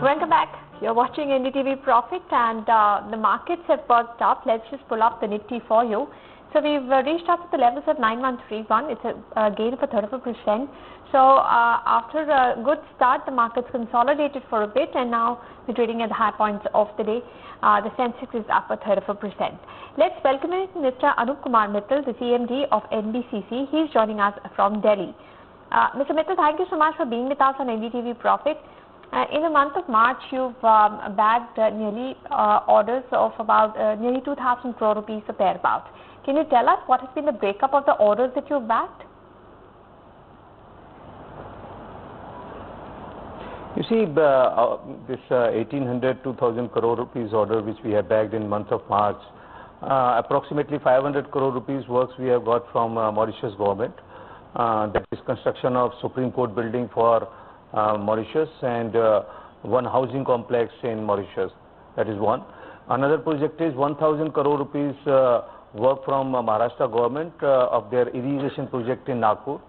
Welcome back. You're watching NDTV Profit, and the markets have perked up. Let's just pull up the Nifty for you. So we've reached up to the levels of 9131. It's a gain of 34%. So after a good start, the markets consolidated for a bit, and now we're trading at the high points of the day. The Sensex is up 34%. Let's welcome in Mr. Anup Kumar Mittal, the CMD of NBCC. He's joining us from Delhi. Mr. Mittal, thank you so much for being with us on NDTV Profit. In the month of March, you've bagged nearly orders of about nearly 2,000 crore rupees or thereabouts. Can you tell us what has been the breakup of the orders that you've bagged? You see, this 1,800-2,000 crore rupees order which we have bagged in month of March, approximately 500 crore rupees works we have got from Mauritius government. That is construction of Supreme Court building for Mauritius and one housing complex in Mauritius. That is one. Another project is 1,000 crore rupees work from Maharashtra government of their irrigation project in Nagpur.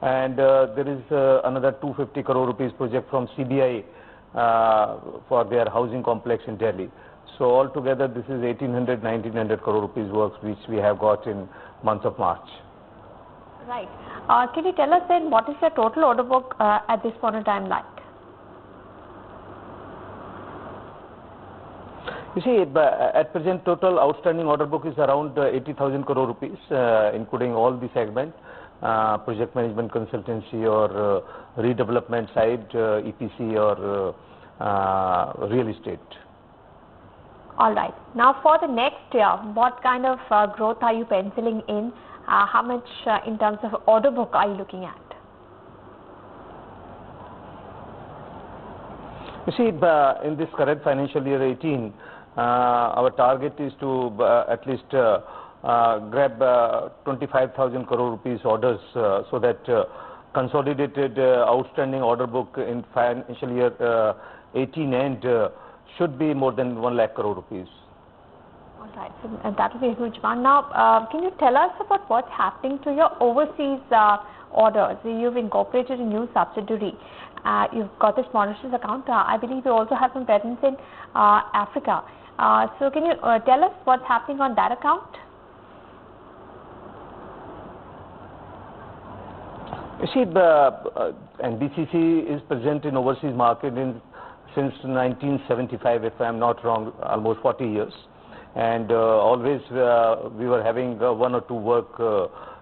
And there is another 250 crore rupees project from CBI for their housing complex in Delhi. So altogether this is 1,800-1,900 crore rupees works which we have got in month of March. Right. Can you tell us then what is your total order book at this point in time like? You see, at present total outstanding order book is around 80,000 crore rupees, including all the segment, project management consultancy or redevelopment side, EPC or real estate. All right. Now for the next year, what kind of growth are you penciling in? How much in terms of order book are you looking at? You see, in this current financial year 18, our target is to at least grab 25,000 crore rupees orders so that consolidated outstanding order book in financial year 18 end should be more than 1 lakh crore rupees. All right, so that will be a huge one. Now, can you tell us about what's happening to your overseas orders? You've incorporated a new subsidiary. You've got this Mauritius account. I believe you also have some presence in Africa. So can you tell us what's happening on that account? You see, NBCC is present in overseas market since 1975, if I am not wrong, almost 40 years. And always we were having one or two work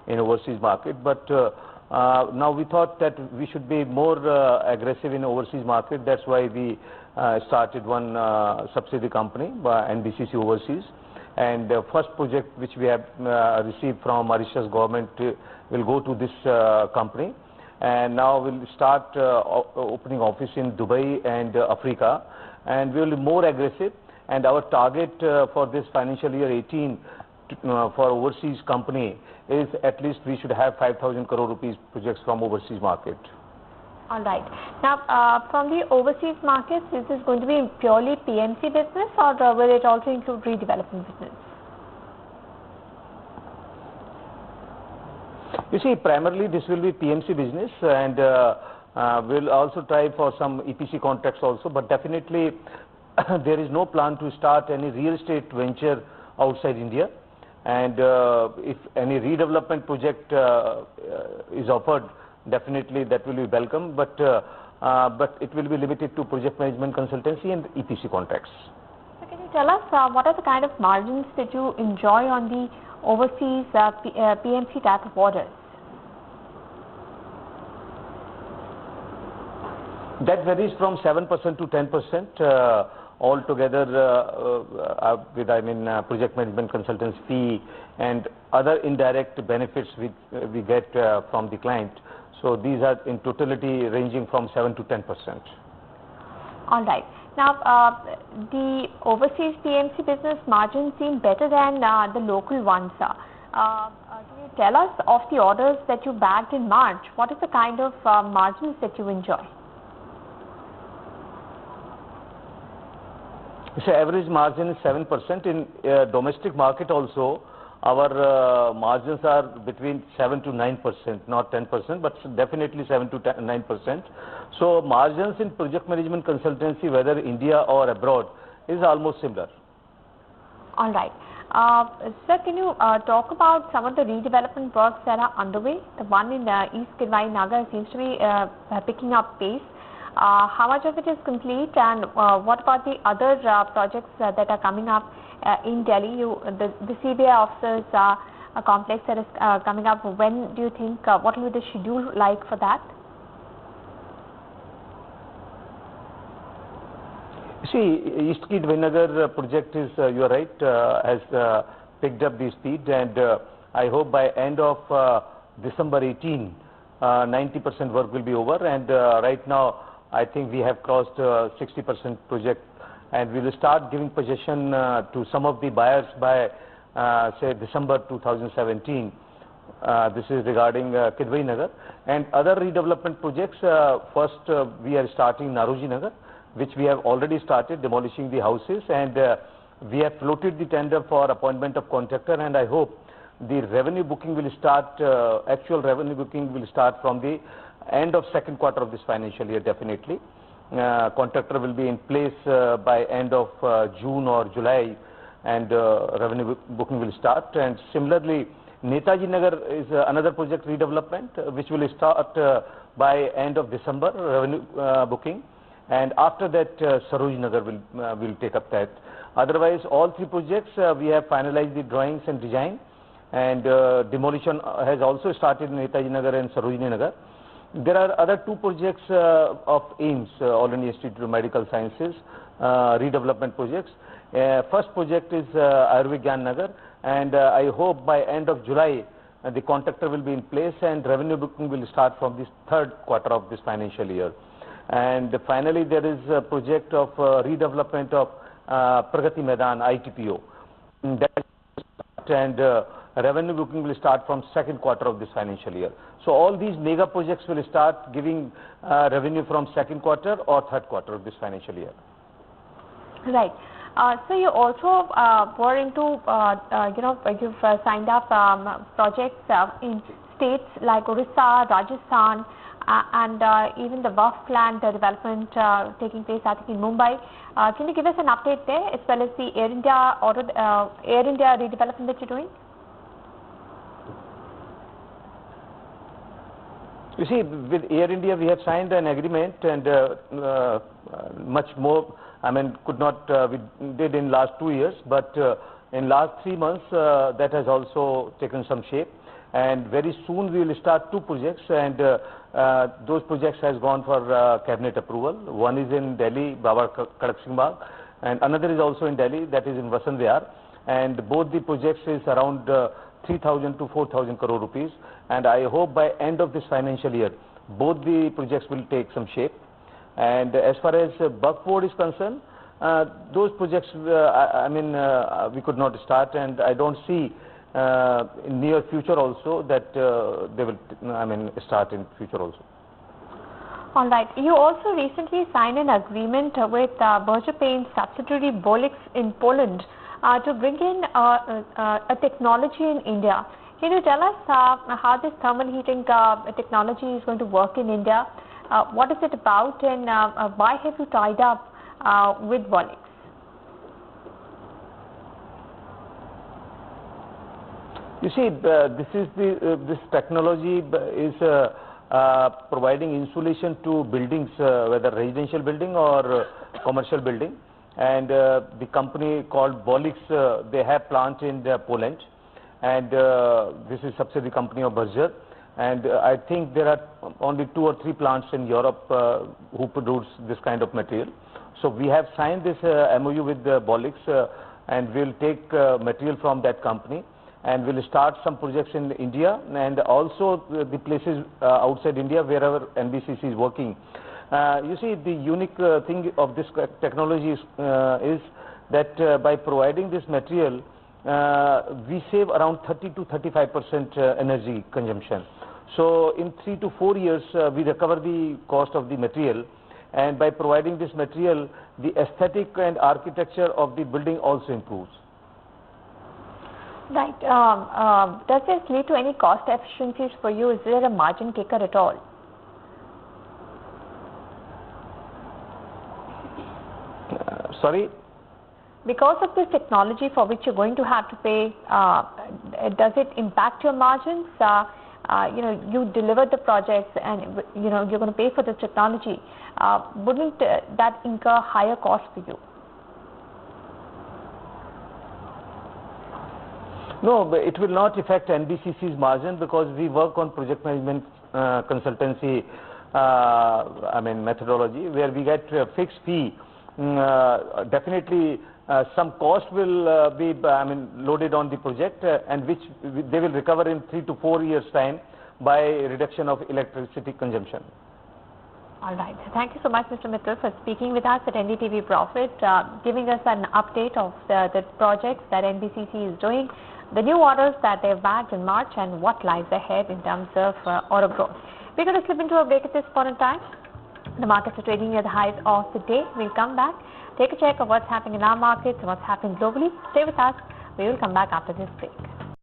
in overseas market. But now we thought that we should be more aggressive in overseas market. That's why we started one subsidiary company, NBCC Overseas. And first project which we have received from Mauritius government will go to this company. And now we'll start opening office in Dubai and Africa. And we will be more aggressive. And our target for this financial year 18 for overseas company is at least we should have 5,000 crore rupees projects from overseas market. All right. Now, from the overseas markets, is this going to be purely PMC business, or will it also include redevelopment business? You see, primarily this will be PMC business, and we'll also try for some EPC contracts also, but definitely there is no plan to start any real estate venture outside India. And if any redevelopment project is offered, definitely that will be welcome, but it will be limited to project management consultancy and EPC contracts. So can you tell us what are the kind of margins that you enjoy on the overseas PMC type of orders? That varies from 7% to 10%. Altogether with project management consultants fee and other indirect benefits we get from the client. So these are in totality ranging from 7 to 10%. All right. Now the overseas PMC business margins seem better than the local ones. Can you tell us of the orders that you bagged in March, what is the kind of margins that you enjoy? So average margin is 7%. In domestic market also, our margins are between 7 to 9%, not 10%, but definitely 7 to 9%. So margins in project management consultancy, whether India or abroad, is almost similar. All right. Sir, can you talk about some of the redevelopment works that are underway? The one in East Kirwai Nagar seems to be picking up pace. How much of it is complete, and what about the other projects that are coming up in Delhi? The CBI officers complex that is coming up. When do you think, what will be the schedule like for that? See, East Kirwai Nagar project is, you are right, has picked up the speed, and I hope by end of December 18, 90% work will be over, and right now I think we have crossed 60% project, and we will start giving possession to some of the buyers by say December 2017. This is regarding Kirwai Nagar, and other redevelopment projects. First, we are starting Naroji Nagar, which we have already started demolishing the houses, and we have floated the tender for appointment of contractor, and I hope the revenue booking will start, actual revenue booking will start from the end of second quarter of this financial year definitely. Contractor will be in place by end of June or July, and revenue booking will start. And similarly, Netaji Nagar is another project redevelopment which will start by end of December, revenue booking. And after that, Saroj Nagar will take up that. Otherwise, all three projects we have finalized the drawings and design, and demolition has also started in Netaji Nagar and Sarojini Nagar. There are other two projects of AIMS, All India Institute of Medical Sciences, redevelopment projects. First project is Ayurveda Nagar, and I hope by end of July the contractor will be in place, and revenue booking will start from this third quarter of this financial year. And finally, there is a project of redevelopment of Pragati Maidan ITPO. And revenue booking will start from second quarter of this financial year. So all these mega projects will start giving revenue from second quarter or third quarter of this financial year. Right. So you also were into, you've signed up projects in states like Orissa, Rajasthan, and even the WAF plant development taking place, I think, in Mumbai. Can you give us an update there, as well as the Air India redevelopment that you're doing? You see, with Air India, we have signed an agreement, and much more, I mean, could not, we did in last 2 years, but in last 3 months, that has also taken some shape. And very soon we will start two projects, and those projects has gone for cabinet approval. One is in Delhi, Baba Kadak Singh Bagh, and another is also in Delhi, that is in Vasant Vihar. And both the projects is around 3,000 to 4,000 crore rupees. And I hope by end of this financial year, both the projects will take some shape. And as far as Buckford is concerned, those projects, we could not start, and I don't see in near future also that they will, start in future also. All right. You also recently signed an agreement with Berger Paints subsidiary Bolix in Poland to bring in a technology in India. Can you tell us how this thermal heating technology is going to work in India? What is it about, and why have you tied up with Bolix? You see, this technology is providing insulation to buildings, whether residential building or commercial building. And the company called Bolix, they have plant in Poland, and this is subsidiary company of Berger. And I think there are only 2 or 3 plants in Europe who produce this kind of material. So we have signed this MOU with Bolix, and we'll take material from that company, and we'll start some projects in India, and also the places outside India wherever NBCC is working. You see, the unique thing of this technology is that by providing this material, we save around 30 to 35% energy consumption. So in 3 to 4 years, we recover the cost of the material, and by providing this material, the aesthetic and architecture of the building also improves. Right. Does this lead to any cost efficiencies for you? Is there a margin kicker at all? Sorry? Because of this technology for which you're going to have to pay, does it impact your margins? You delivered the projects and you're going to pay for this technology. Wouldn't that incur higher cost for you? No, but it will not affect NBCC's margin because we work on project management consultancy methodology where we get a fixed fee. Definitely some cost will be loaded on the project and which they will recover in 3 to 4 years time by reduction of electricity consumption. All right. So thank you so much, Mr. Mittal, for speaking with us at NDTV Profit, giving us an update of the projects that NBCC is doing, the new orders that they've bagged in March, and what lies ahead in terms of order growth. We're going to slip into a break at this point in time. The markets are trading at the highs of the day. We'll come back, take a check of what's happening in our markets and what's happening globally. Stay with us. We will come back after this break.